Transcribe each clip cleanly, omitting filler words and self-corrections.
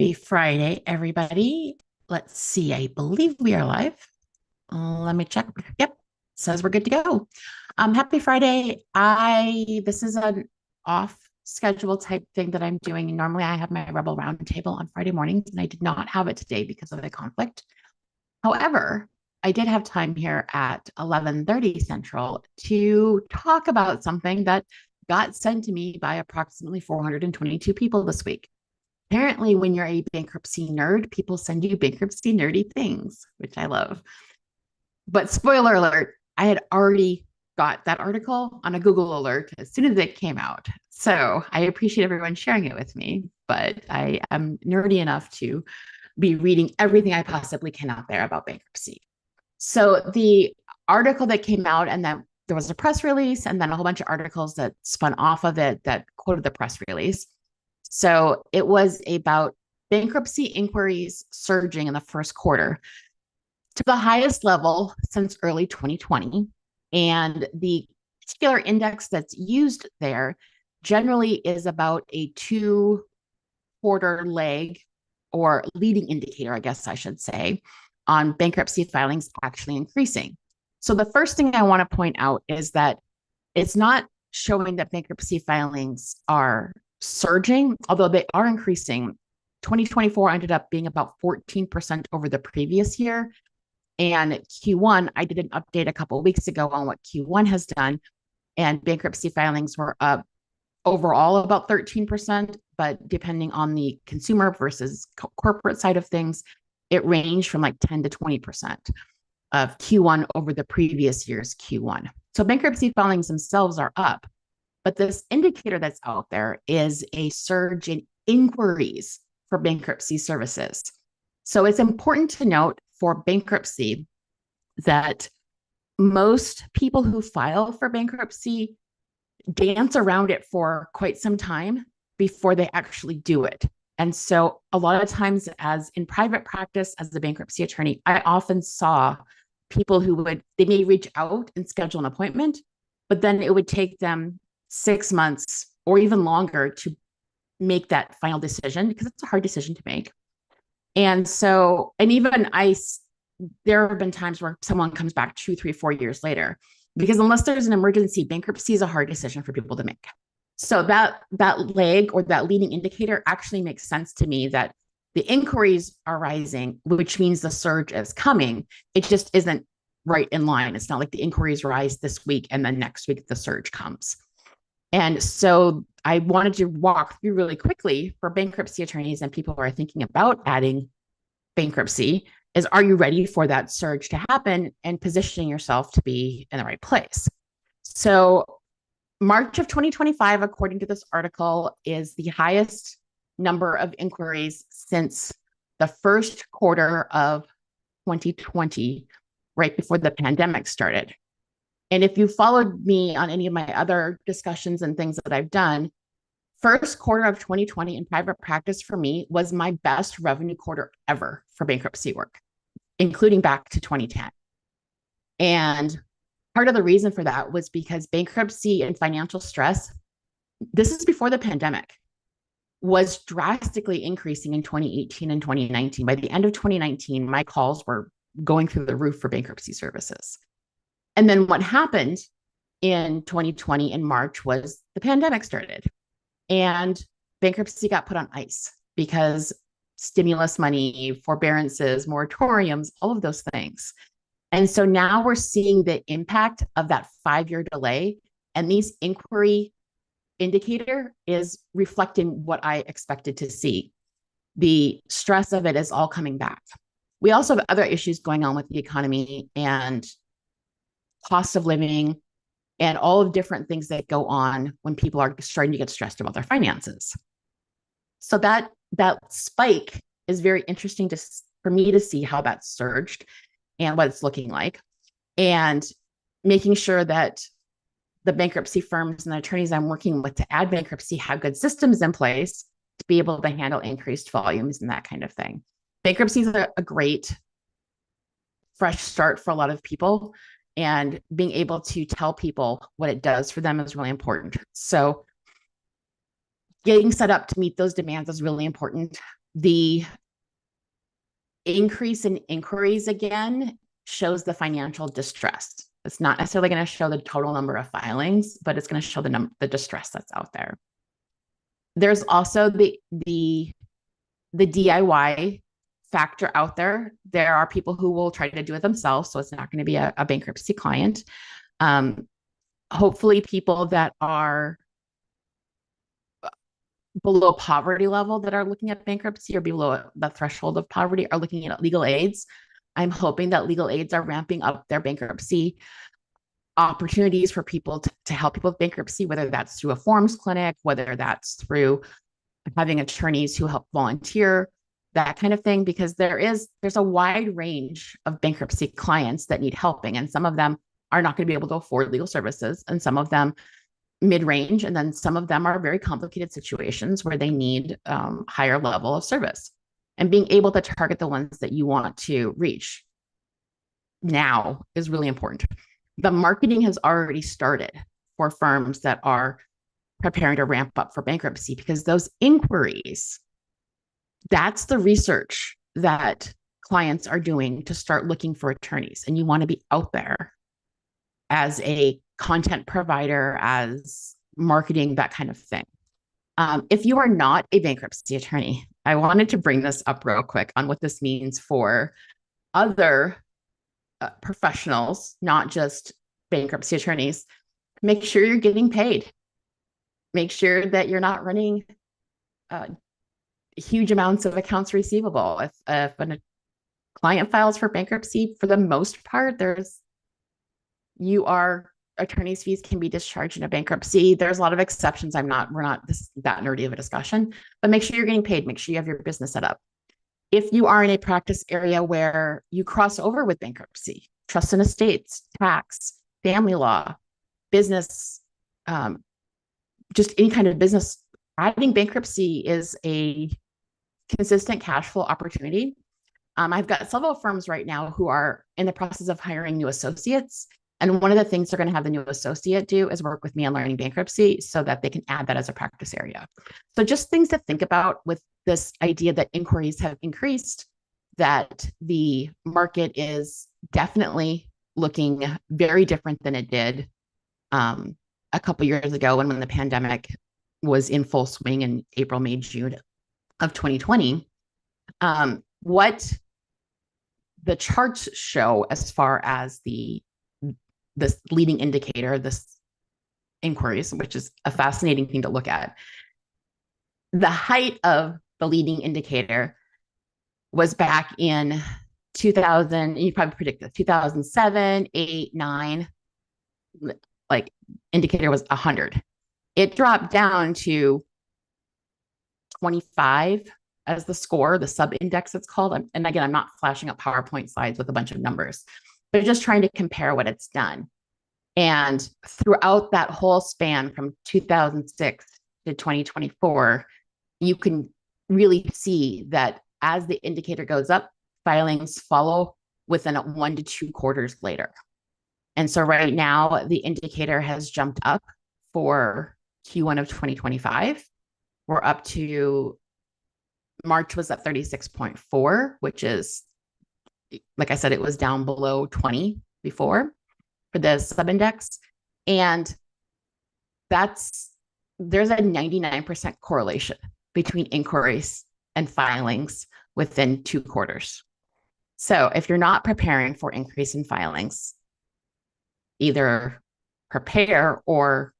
Happy Friday, everybody. Let's see. I believe we are live. Let me check. Yep, says we're good to go. Happy Friday. This is an off schedule type thing that I'm doing. Normally, I have my Rebel Roundtable on Friday mornings, and I did not have it today because of the conflict. However, I did have time here at 11:30 Central to talk about something that got sent to me by approximately 422 people this week. Apparently, when you're a bankruptcy nerd, people send you bankruptcy nerdy things, which I love. But spoiler alert, I had already got that article on a Google alert as soon as it came out. So I appreciate everyone sharing it with me, but I am nerdy enough to be reading everything I possibly can out there about bankruptcy. So the article that came out, and then there was a press release, and then a whole bunch of articles that spun off of it that quoted the press release. So it was about bankruptcy inquiries surging in the first quarter to the highest level since early 2020. And the particular index that's used there generally is about a 2-quarter leg or leading indicator, I guess I should say, on bankruptcy filings actually increasing. So the first thing I want to point out is that it's not showing that bankruptcy filings are surging, although they are increasing. 2024 ended up being about 14% over the previous year. And Q1, I did an update a couple of weeks ago on what Q1 has done, and bankruptcy filings were up overall about 13%, but depending on the consumer versus corporate side of things, it ranged from like 10 to 20% of Q1 over the previous year's Q1. So bankruptcy filings themselves are up, but this indicator that's out there is a surge in inquiries for bankruptcy services. So it's important to note for bankruptcy that most people who file for bankruptcy dance around it for quite some time before they actually do it. And so a lot of times, as in private practice as a bankruptcy attorney, I often saw people they may reach out and schedule an appointment, but then it would take them 6 months or even longer to make that final decision because it's a hard decision to make. And so, and even there have been times where someone comes back 2, 3, 4 years later, because unless there's an emergency, bankruptcy is a hard decision for people to make. So that leg or that leading indicator actually makes sense to me, that the inquiries are rising, which means the surge is coming. It just isn't right in line. It's not like the inquiries rise this week and then next week the surge comes. And so I wanted to walk through really quickly for bankruptcy attorneys and people who are thinking about adding bankruptcy is, are you ready for that surge to happen and positioning yourself to be in the right place? So March of 2025, according to this article, is the highest number of inquiries since the first quarter of 2020, right before the pandemic started. And if you followed me on any of my other discussions and things that I've done, first quarter of 2020 in private practice for me was my best revenue quarter ever for bankruptcy work, including back to 2010. And part of the reason for that was because bankruptcy and financial stress, this is before the pandemic, was drastically increasing in 2018 and 2019. By the end of 2019, my calls were going through the roof for bankruptcy services. And then what happened in 2020 in March was the pandemic started and bankruptcy got put on ice because stimulus money, forbearances, moratoriums, all of those things. And so now we're seeing the impact of that 5-year delay, and these inquiry indicator is reflecting what I expected to see. The stress of it is all coming back. We also have other issues going on with the economy and cost of living and all of different things that go on when people are starting to get stressed about their finances. So that spike is very interesting for me to see how that surged and what it's looking like, and making sure that the bankruptcy firms and the attorneys I'm working with to add bankruptcy have good systems in place to be able to handle increased volumes and that kind of thing. Bankruptcy is a great fresh start for a lot of people, and being able to tell people what it does for them is really important. So getting set up to meet those demands is really important. The increase in inquiries again shows the financial distress. It's not necessarily going to show the total number of filings, but it's going to show the distress that's out there. There's also the DIY factor out there. There are people who will try to do it themselves, so it's not going to be a bankruptcy client. Hopefully, people that are below poverty level that are looking at bankruptcy or below the threshold of poverty are looking at legal aids. I'm hoping that legal aids are ramping up their bankruptcy opportunities for people to help people with bankruptcy, whether that's through a forms clinic, whether that's through having attorneys who help volunteer, that kind of thing, because there's a wide range of bankruptcy clients that need helping. And some of them are not going to be able to afford legal services, and some of them mid-range, and then some of them are very complicated situations where they need higher level of service. And being able to target the ones that you want to reach now is really important. The marketing has already started for firms that are preparing to ramp up for bankruptcy, because those inquiries, that's the research that clients are doing to start looking for attorneys. And you want to be out there as a content provider, as marketing, that kind of thing. If you are not a bankruptcy attorney, I wanted to bring this up real quick on what this means for other professionals, not just bankruptcy attorneys. Make sure you're getting paid. Make sure that you're not running huge amounts of accounts receivable. If a client files for bankruptcy, for the most part, attorney's fees can be discharged in a bankruptcy. There's a lot of exceptions. We're not that nerdy of a discussion, but make sure you're getting paid. Make sure you have your business set up. If you are in a practice area where you cross over with bankruptcy, trust and estates, tax, family law, business, just any kind of business, adding bankruptcy is a consistent cash flow opportunity. I've got several firms right now who are in the process of hiring new associates. And one of the things they're going to have the new associate do is work with me on learning bankruptcy so that they can add that as a practice area. So just things to think about with this idea that inquiries have increased, that the market is definitely looking very different than it did a couple years ago when the pandemic was in full swing in April, May, June of 2020. What the charts show as far as this leading indicator, this inquiries, which is a fascinating thing to look at. The height of the leading indicator was back in 2000, you probably predict this, 2007, 8, 9, like indicator was 100. It dropped down to 25 as the score, the sub-index it's called. And again, I'm not flashing up PowerPoint slides with a bunch of numbers, but just trying to compare what it's done. And throughout that whole span from 2006 to 2024, you can really see that as the indicator goes up, filings follow within 1 to 2 quarters later. And so right now, the indicator has jumped up for Q1 of 2025. We're up to March was at 36.4, which is, like I said, it was down below 20 before for the subindex. And there's a 99% correlation between inquiries and filings within 2 quarters. So if you're not preparing for increase in filings, either prepare or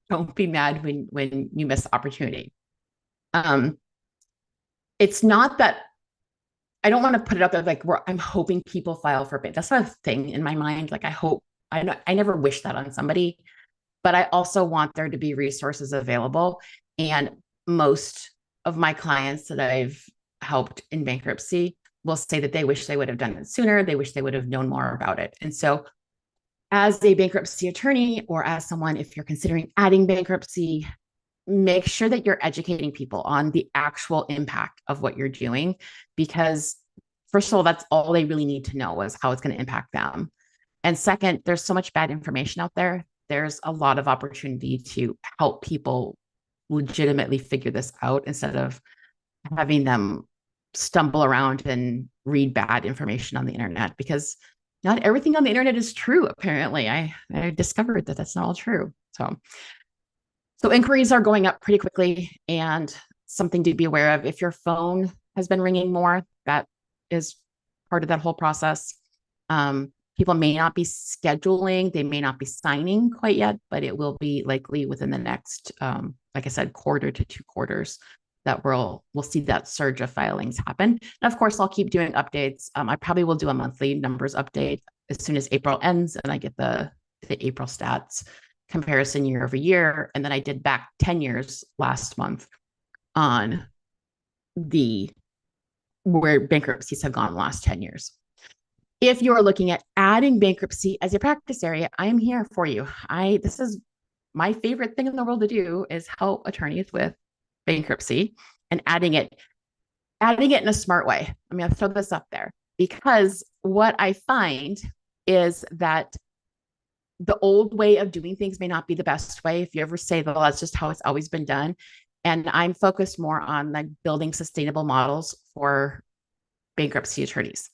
don't be mad when you miss the opportunity. It's not that I don't want to put it up there like I'm hoping people file for bank. That's not a thing in my mind. Like I never wish that on somebody, but I also want there to be resources available. And most of my clients that I've helped in bankruptcy will say that they wish they would have done it sooner. They wish they would have known more about it. And so as a bankruptcy attorney, or as someone, if you're considering adding bankruptcy, make sure that you're educating people on the actual impact of what you're doing, because first of all, that's all they really need to know is how it's going to impact them. And second, there's so much bad information out there. There's a lot of opportunity to help people legitimately figure this out instead of having them stumble around and read bad information on the internet, because not everything on the internet is true. Apparently, I discovered that that's not all true. So inquiries are going up pretty quickly, and something to be aware of. If your phone has been ringing more, that is part of that whole process. People may not be scheduling, they may not be signing quite yet, but it will be likely within the next, like I said, quarter to 2 quarters that we'll see that surge of filings happen. And of course, I'll keep doing updates. I probably will do a monthly numbers update as soon as April ends and I get the April stats comparison year over year. And then I did back 10 years last month on where bankruptcies have gone the last 10 years. If you're looking at adding bankruptcy as a practice area, I am here for you. This is my favorite thing in the world to do, is help attorneys with bankruptcy and adding it in a smart way. I'm going to throw this up there, because what I find is that the old way of doing things may not be the best way. If you ever say, well, that's just how it's always been done. And I'm focused more on like building sustainable models for bankruptcy attorneys.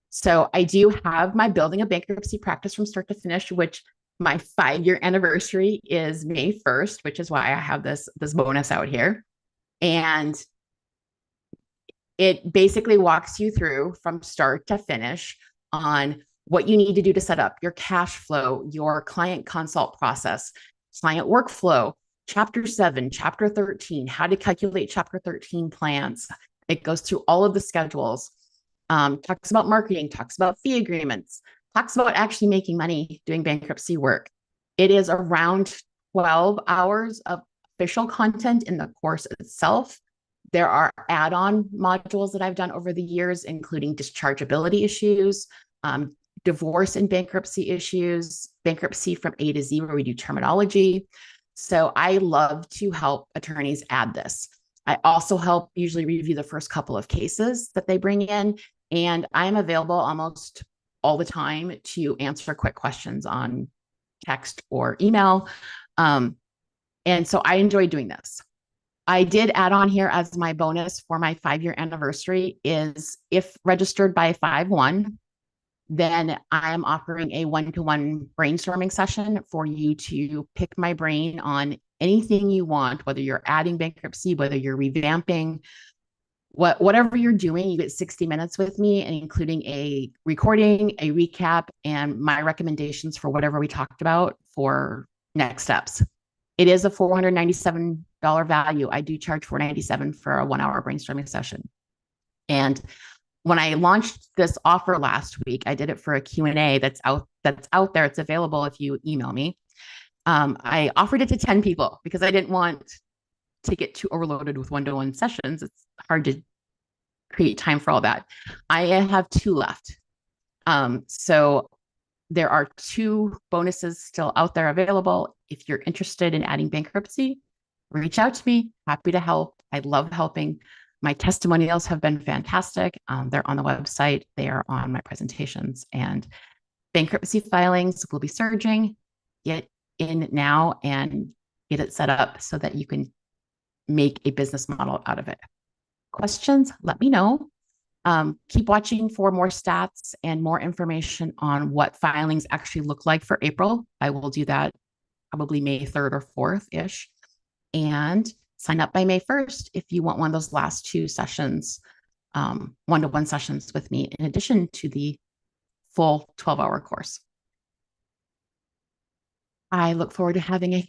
So I do have my building a bankruptcy practice from start to finish, which my 5-year anniversary is May 1st, which is why I have this bonus out here. And it basically walks you through from start to finish on what you need to do to set up your cash flow, your client consult process, client workflow, Chapter 7, Chapter 13, how to calculate Chapter 13 plans. It goes through all of the schedules, talks about marketing, talks about fee agreements, talks about actually making money doing bankruptcy work. It is around 12 hours of official content in the course itself. There are add-on modules that I've done over the years, including dischargeability issues, divorce and bankruptcy issues, bankruptcy from A to Z, where we do terminology. So I love to help attorneys add this. I also help usually review the first couple of cases that they bring in, and I'm available almost all the time to answer quick questions on text or email. And so I enjoy doing this. I did add on here as my bonus for my 5-year anniversary is, if registered by 5/1, then I'm offering a 1-to-1 brainstorming session for you to pick my brain on anything you want, whether you're adding bankruptcy, whether you're revamping, whatever you're doing. You get 60 minutes with me, and including a recording, a recap, and my recommendations for whatever we talked about for next steps. It is a $497 value. I do charge $497 for a 1-hour brainstorming session. And when I launched this offer last week, I did it for a Q&A that's out there. It's available if you email me. I offered it to 10 people because I didn't want to get too overloaded with 1-to-1 sessions. It's hard to create time for all that. I have 2 left. So there are 2 bonuses still out there available. If you're interested in adding bankruptcy, reach out to me. Happy to help. I love helping. My testimonials have been fantastic. They're on the website. They are on my presentations, and bankruptcy filings will be surging. Get in now and get it set up so that you can make a business model out of it. Questions? Let me know. Keep watching for more stats and more information on what filings actually look like for April. I will do that probably May 3rd or 4th-ish. And sign up by May 1st if you want one of those last 2 sessions, 1-to-1 sessions with me, in addition to the full 12-hour course. I look forward to having a